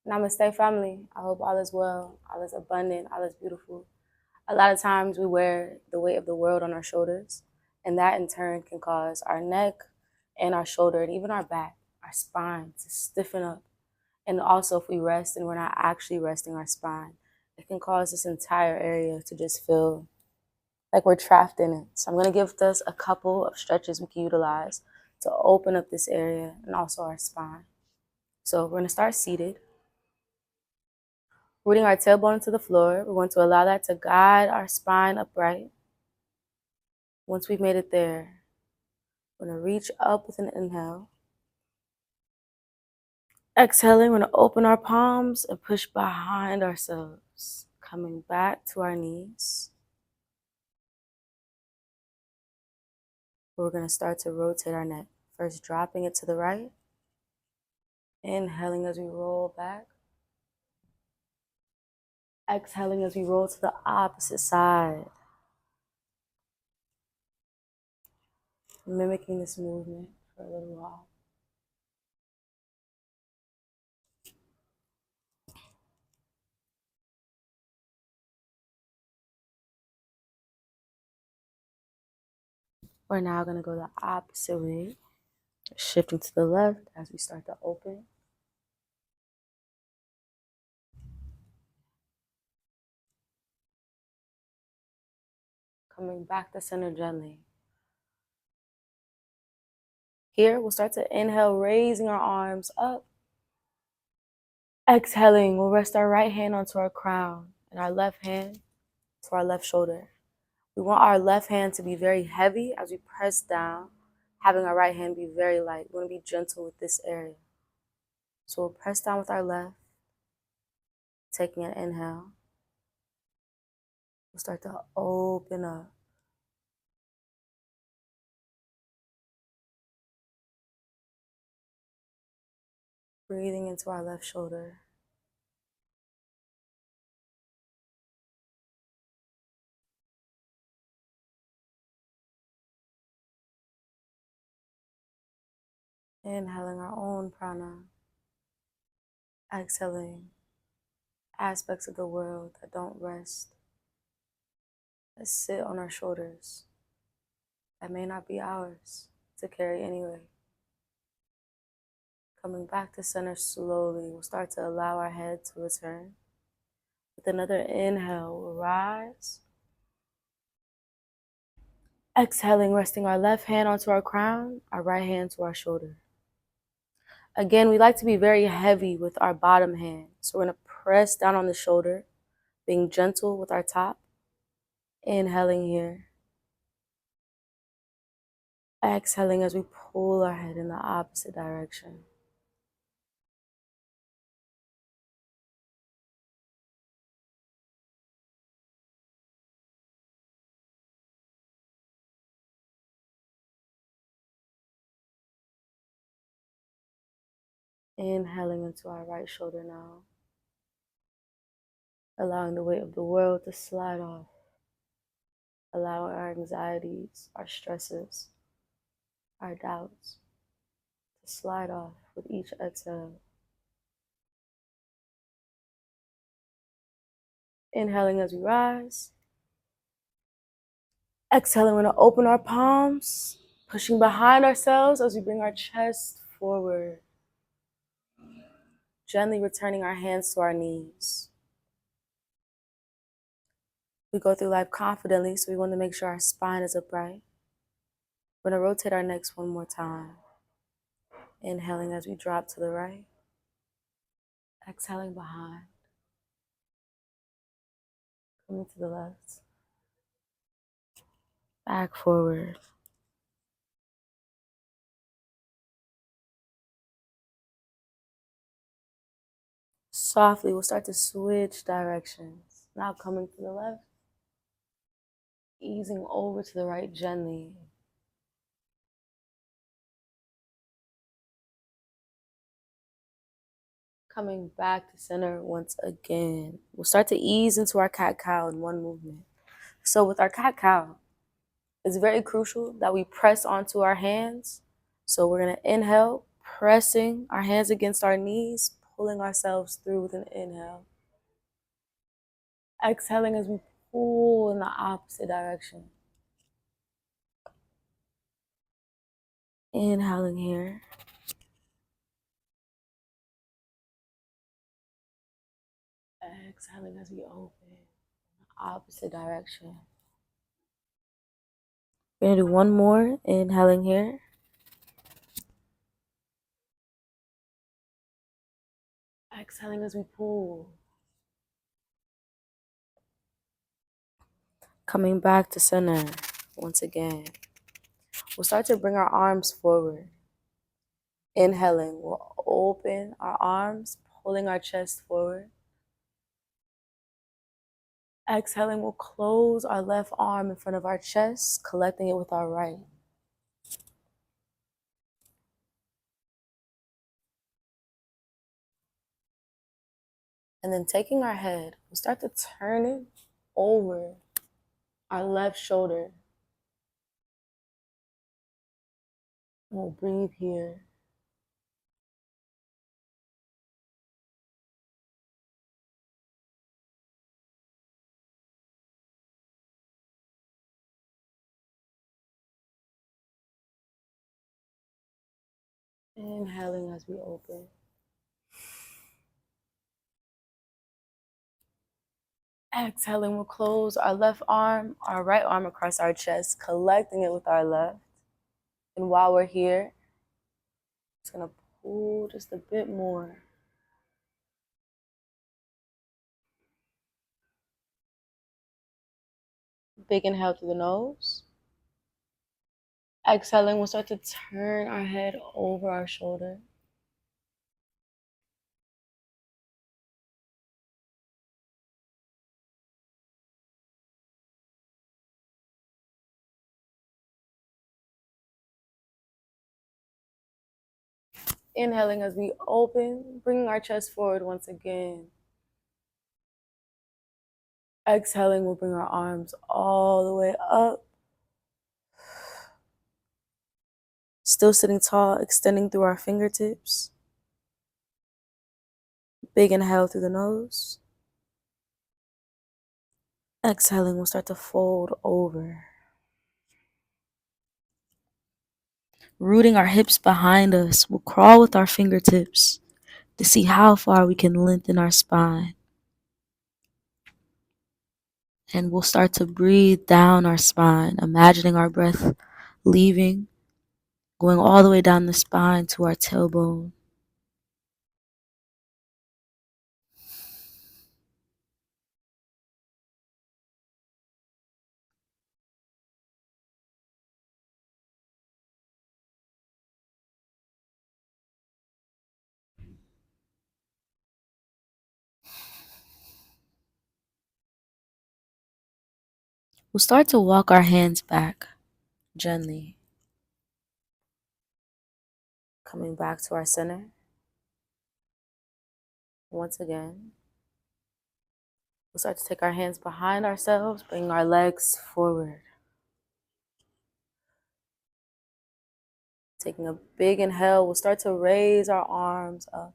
Namaste, family. I hope all is well, all is abundant, all is beautiful. A lot of times we wear the weight of the world on our shoulders, and that in turn can cause our neck and our shoulder and even our back, our spine to stiffen up. And also, if we rest and we're not actually resting our spine, it can cause this entire area to just feel like we're trapped in it. So I'm going to give us a couple of stretches we can utilize to open up this area and also our spine. So we're going to start seated. Rooting our tailbone into the floor, we want to allow that to guide our spine upright. Once we've made it there, we're going to reach up with an inhale. Exhaling, we're going to open our palms and push behind ourselves, coming back to our knees. We're going to start to rotate our neck. First, dropping it to the right. Inhaling as we roll back. Exhaling as we roll to the opposite side. Mimicking this movement for a little while. We're now going to go the opposite way, shifting to the left as we start to open. Coming back to center gently. Here, we'll start to inhale, raising our arms up. Exhaling, we'll rest our right hand onto our crown and our left hand to our left shoulder. We want our left hand to be very heavy as we press down, having our right hand be very light. We want to be gentle with this area. So we'll press down with our left, taking an inhale. We'll start to open up. Breathing into our left shoulder. Inhaling our own prana. Exhaling aspects of the world that don't rest, that sit on our shoulders, that may not be ours to carry anyway. Coming back to center slowly, we'll start to allow our head to return. With another inhale, we'll rise. Exhaling, resting our left hand onto our crown, our right hand to our shoulder. Again, we like to be very heavy with our bottom hand. So we're going to press down on the shoulder, being gentle with our top. Inhaling here. Exhaling as we pull our head in the opposite direction. Inhaling into our right shoulder now. Allowing the weight of the world to slide off. Allowing our anxieties, our stresses, our doubts to slide off with each exhale. Inhaling as we rise. Exhaling, we're going to open our palms, pushing behind ourselves as we bring our chest forward. Gently returning our hands to our knees. We go through life confidently, so we want to make sure our spine is upright. We're going to rotate our necks one more time. Inhaling as we drop to the right. Exhaling behind. Coming to the left. Back forward. Softly, we'll start to switch directions. Now coming to the left. Easing over to the right gently. Coming back to center once again. We'll start to ease into our cat-cow in one movement. So with our cat-cow, it's very crucial that we press onto our hands. So we're going to inhale, pressing our hands against our knees, pulling ourselves through with an inhale. Exhaling as we pull in the opposite direction. Inhaling here. Exhaling as we open in the opposite direction. We're gonna do one more. Inhaling here. Exhaling as we pull. Coming back to center once again. We'll start to bring our arms forward. Inhaling, we'll open our arms, pulling our chest forward. Exhaling, we'll close our left arm in front of our chest, collecting it with our right. And then taking our head, we'll start to turn it over our left shoulder. We'll breathe here. Inhaling as we open. Exhaling, we'll close our left arm, our right arm across our chest, collecting it with our left. And while we're here, just gonna pull just a bit more. Big inhale through the nose. Exhaling, we'll start to turn our head over our shoulder. Inhaling as we open, bringing our chest forward once again. Exhaling, we'll bring our arms all the way up. Still sitting tall, extending through our fingertips. Big inhale through the nose. Exhaling, we'll start to fold over. Rooting our hips behind us, we'll crawl with our fingertips to see how far we can lengthen our spine. And we'll start to breathe down our spine, imagining our breath leaving, going all the way down the spine to our tailbone. We'll start to walk our hands back gently, coming back to our center. Once again, we'll start to take our hands behind ourselves, bring our legs forward. Taking a big inhale, we'll start to raise our arms up.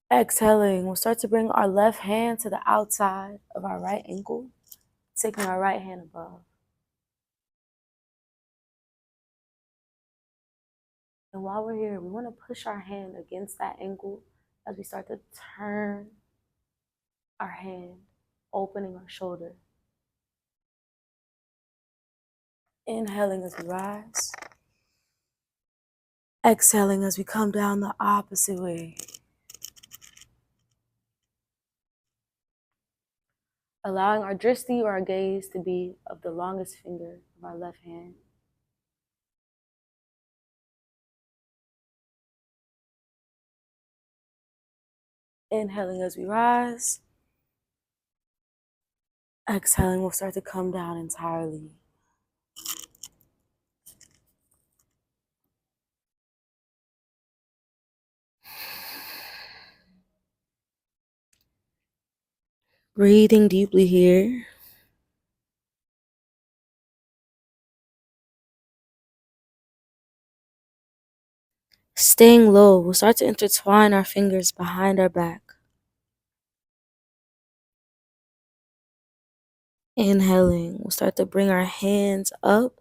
Exhaling, we'll start to bring our left hand to the outside of our right ankle, taking our right hand above. And while we're here, we want to push our hand against that ankle as we start to turn our hand, opening our shoulder. Inhaling as we rise. Exhaling as we come down the opposite way. Allowing our drishti or our gaze to be of the longest finger of our left hand. Inhaling as we rise. Exhaling, we'll start to come down entirely. Breathing deeply here. Staying low, we'll start to intertwine our fingers behind our back. Inhaling, we'll start to bring our hands up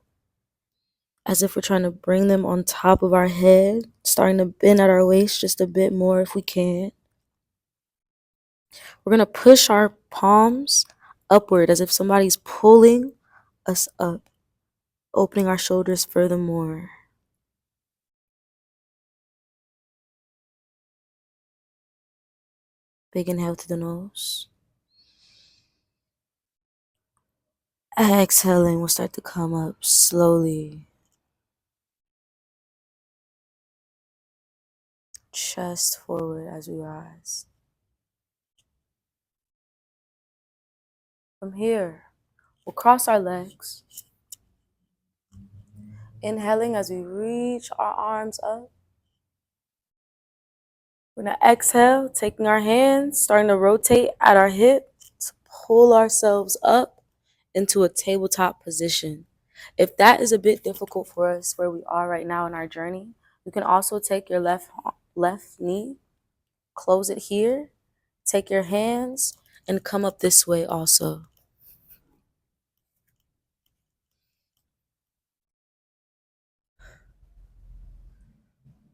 as if we're trying to bring them on top of our head, starting to bend at our waist just a bit more if we can. We're going to push our palms upward as if somebody's pulling us up, opening our shoulders furthermore. Big inhale through the nose. Exhaling, we'll start to come up slowly. Chest forward as we rise. From here, we'll cross our legs. Inhaling as we reach our arms up. We're going to exhale, taking our hands, starting to rotate at our hips, pull ourselves up into a tabletop position. If that is a bit difficult for us where we are right now in our journey, you can also take your left knee, close it here, take your hands, and come up this way also.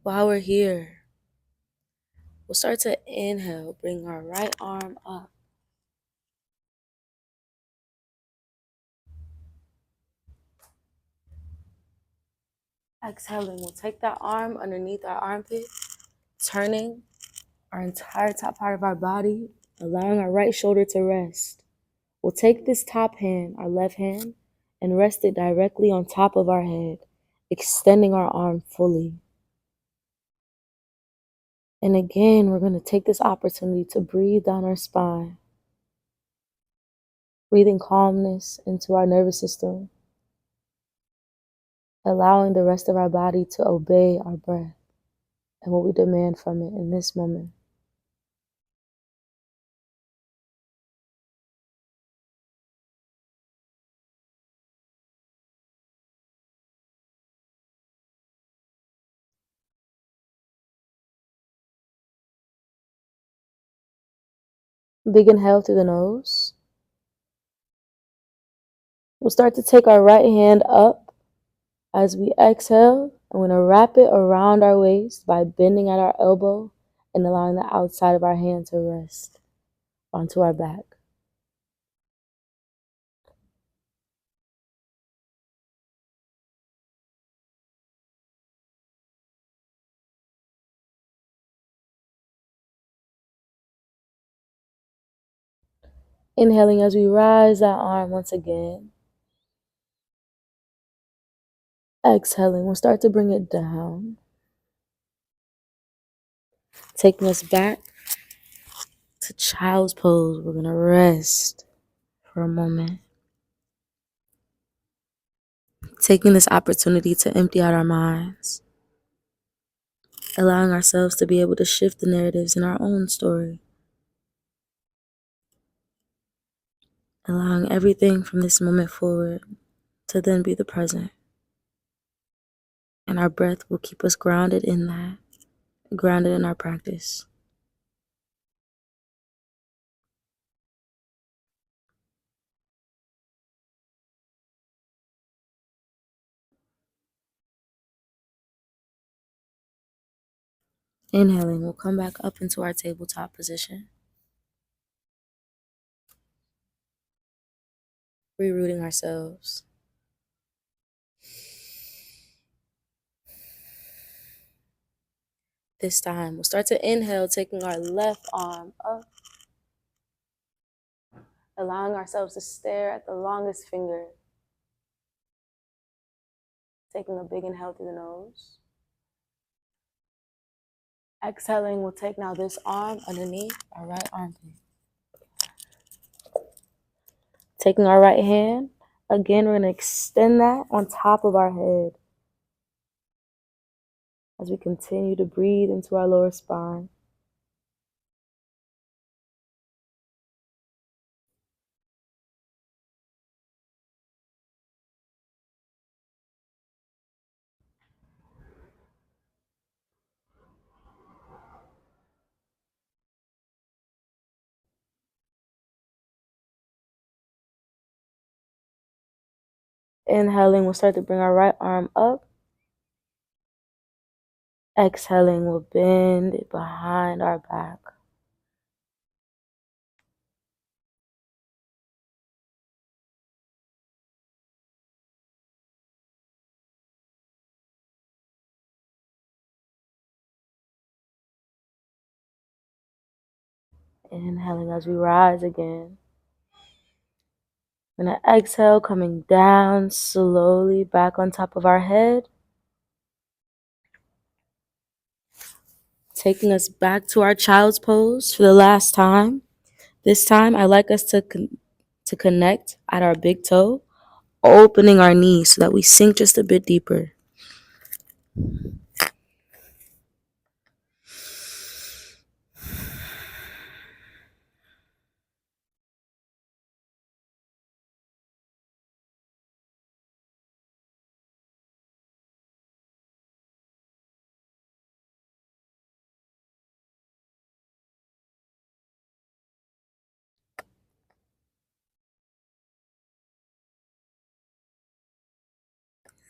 While we're here, we'll start to inhale, bring our right arm up. Exhaling, we'll take that arm underneath our armpit, turning our entire top part of our body, allowing our right shoulder to rest. We'll take this top hand, our left hand, and rest it directly on top of our head, extending our arm fully. And again, we're going to take this opportunity to breathe down our spine, breathing calmness into our nervous system, allowing the rest of our body to obey our breath and what we demand from it in this moment. Big inhale through the nose. We'll start to take our right hand up as we exhale. I'm going to wrap it around our waist by bending at our elbow and allowing the outside of our hand to rest onto our back. Inhaling as we rise that arm once again. Exhaling, we'll start to bring it down, taking us back to child's pose. We're going to rest for a moment, taking this opportunity to empty out our minds, allowing ourselves to be able to shift the narratives in our own story, allowing everything from this moment forward to then be the present. And our breath will keep us grounded in that, grounded in our practice. Inhaling, we'll come back up into our tabletop position, rerouting ourselves. This time, we'll start to inhale, taking our left arm up, allowing ourselves to stare at the longest finger. Taking a big inhale through the nose. Exhaling, we'll take now this arm underneath our right armpit. Taking our right hand, again, we're going to extend that on top of our head as we continue to breathe into our lower spine. Inhaling, we'll start to bring our right arm up. Exhaling, we'll bend it behind our back. Inhaling as we rise again. We're going to exhale, coming down slowly back on top of our head. Taking us back to our child's pose for the last time. This time, I'd like us to connect at our big toe, opening our knees so that we sink just a bit deeper.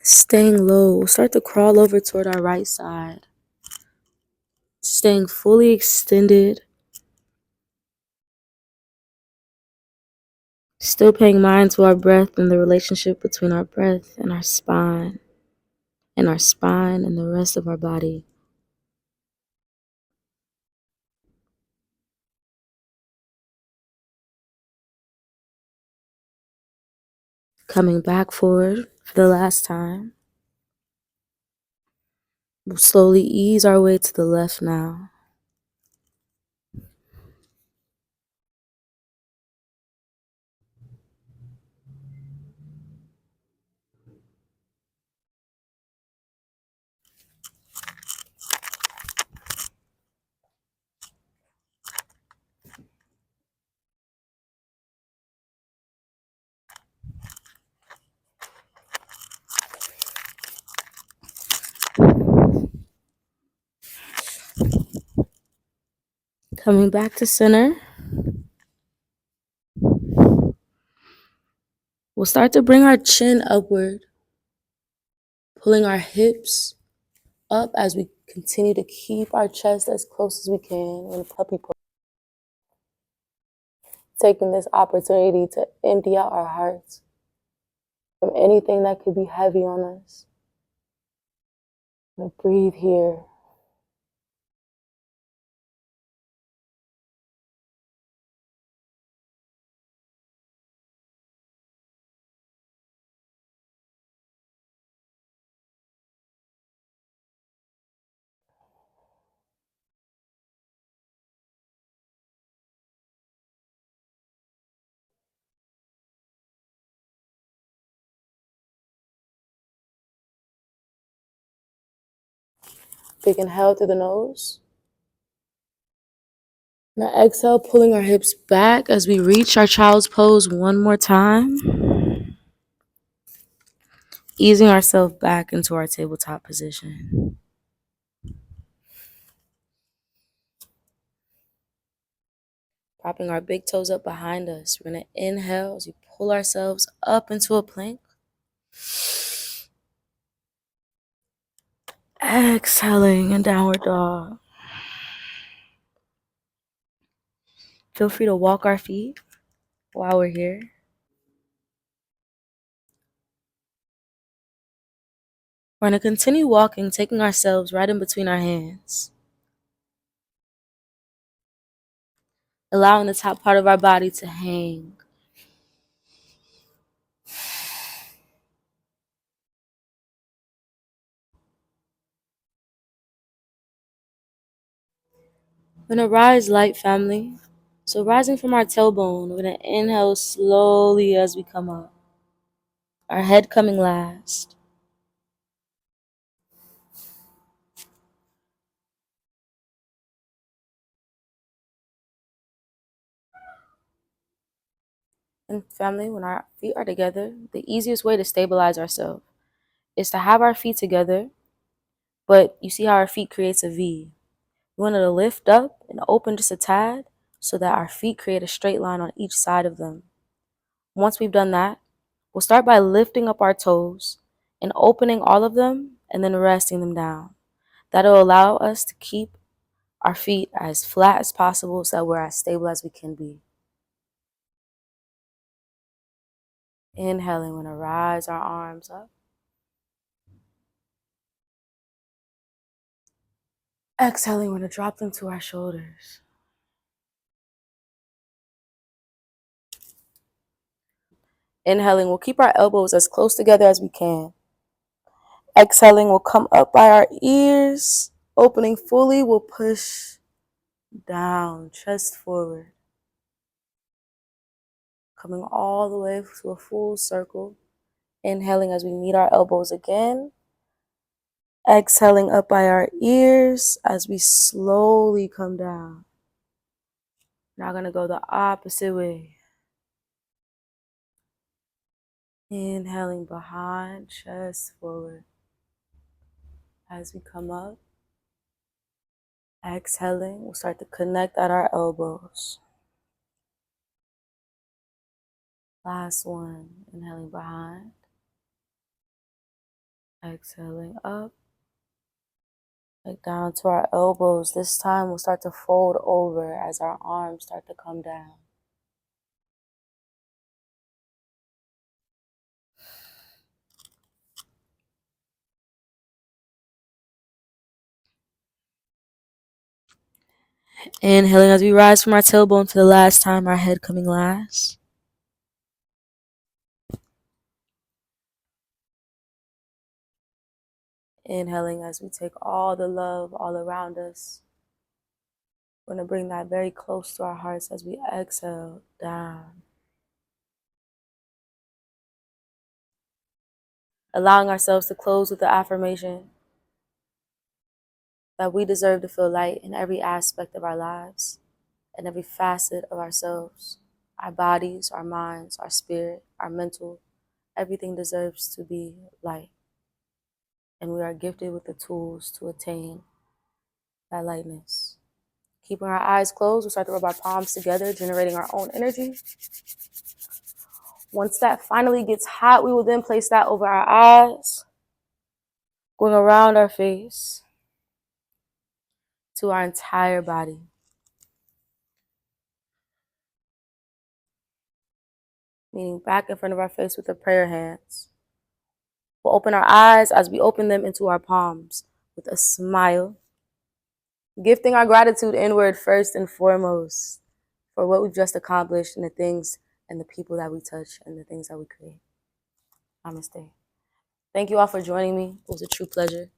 Staying low, we'll start to crawl over toward our right side. Staying fully extended. Still paying mind to our breath and the relationship between our breath and our spine and the rest of our body. Coming back forward for the last time. We'll slowly ease our way to the left now. Coming back to center. We'll start to bring our chin upward, pulling our hips up as we continue to keep our chest as close as we can in puppy pose. Taking this opportunity to empty out our hearts from anything that could be heavy on us. And breathe here. Big inhale through the nose. Now exhale, pulling our hips back as we reach our child's pose one more time. Easing ourselves back into our tabletop position. Propping our big toes up behind us. We're going to inhale as we pull ourselves up into a plank. Exhaling in downward dog. Feel free to walk our feet while we're here. We're going to continue walking, taking ourselves right in between our hands. Allowing the top part of our body to hang. We're going to rise light, family. So rising from our tailbone, we're going to inhale slowly as we come up. Our head coming last. And family, when our feet are together, the easiest way to stabilize ourselves is to have our feet together, but you see how our feet creates a V. We want it to lift up and open just a tad so that our feet create a straight line on each side of them. Once we've done that, We'll start by lifting up our toes and opening all of them and then resting them down. That'll allow us to keep our feet as flat as possible so that we're as stable as we can be. Inhaling, we're going to rise our arms up. Exhaling, we're going to drop them to our shoulders. Inhaling, we'll keep our elbows as close together as we can. Exhaling, we'll come up by our ears. Opening fully, we'll push down, chest forward. Coming all the way to a full circle. Inhaling as we meet our elbows again. Exhaling up by our ears as we slowly come down. Now going to go the opposite way. Inhaling behind, chest forward. As we come up, exhaling, we'll start to connect at our elbows. Last one, inhaling behind. Exhaling up. Back down to our elbows. This time we'll start to fold over as our arms start to come down. Inhaling as we rise from our tailbone to the last time, our head coming last. Inhaling as we take all the love all around us. We're going to bring that very close to our hearts as we exhale down. Allowing ourselves to close with the affirmation that we deserve to feel light in every aspect of our lives and every facet of ourselves. Our bodies, our minds, our spirit, our mental, everything deserves to be light. And we are gifted with the tools to attain that lightness. Keeping our eyes closed, we'll start to rub our palms together, generating our own energy. Once that finally gets hot, we will then place that over our eyes, going around our face to our entire body. Meaning back in front of our face with the prayer hands. We'll open our eyes as we open them into our palms with a smile, gifting our gratitude inward first and foremost for what we've just accomplished and the things and the people that we touch and the things that we create. Namaste. Thank you all for joining me. It was a true pleasure.